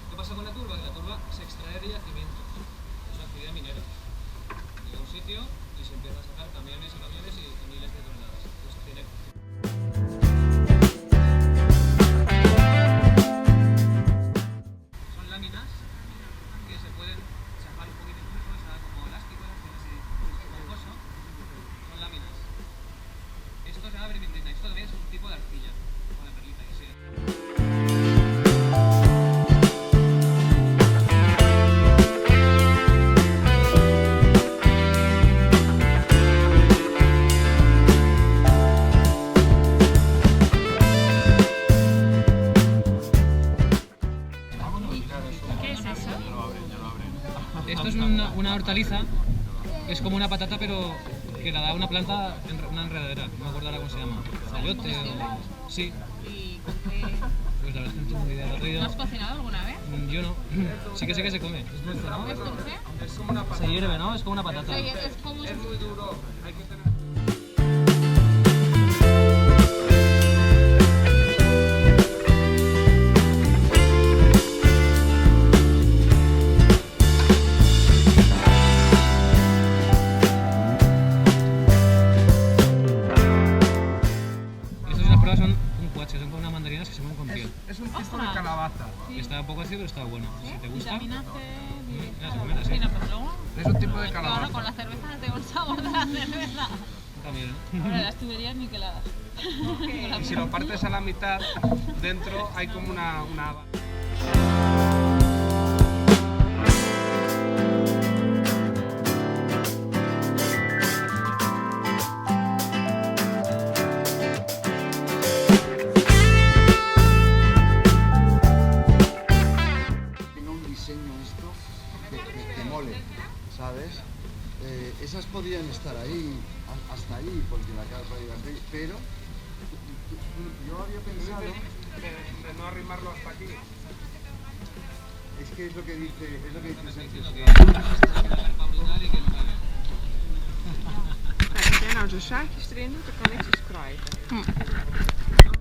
¿Qué pasa con la turba? Que la turba se extrae de yacimientos, es una actividad minera. Llega a un sitio y se empieza a sacar camiones y camiones y miles de toneladas. Entonces tiene... Son láminas que se pueden chafar un poquito incluso, está como elástico, tiene así esponjoso. Son láminas. Esto se llama vermiculita, esto también es un tipo de arcilla, con la perlita que sea. ¿Qué es eso? Esto es una hortaliza, es como una patata pero que la da una planta, una enredadera, no me acuerdo ahora cómo se llama, sayote o... Sí, ¿Y con qué? pues la verdad es que no tengo ni idea. El otro ¿Lo día, has cocinado alguna vez? yo no, sí que sé que se come, es dulce, ¿no? ¿Es dulce? Se hierve, ¿no? Es como una patata. Sí, es como... Es muy duro, hay que tener... Estas unas pruebas son un cuache, son como unas mandarinas que se comen con piel. Es un tipo de Ostras. calabaza. Está un poco ácido pero está bueno. Si te gusta, Vitamina C... mira, se comen así. Mira, pues luego... Es un tipo de Claro, calabaza. con la cerveza no tengo el sabor de la cerveza. También, Ahora las tuberías niqueladas. Y si lo partes a la mitad, dentro hay como una... Tenga un diseño esto que mole, ¿sabes? Esas podrían estar ahí, hasta ahí, porque la casa podría ir así, pero yo había pensado, de no arrimarlo hasta aquí. es que es lo que dice Sergio. brutal y que no cabe. Als jij nou zo zaadjes erin doet, dan kan ik ze krijgen.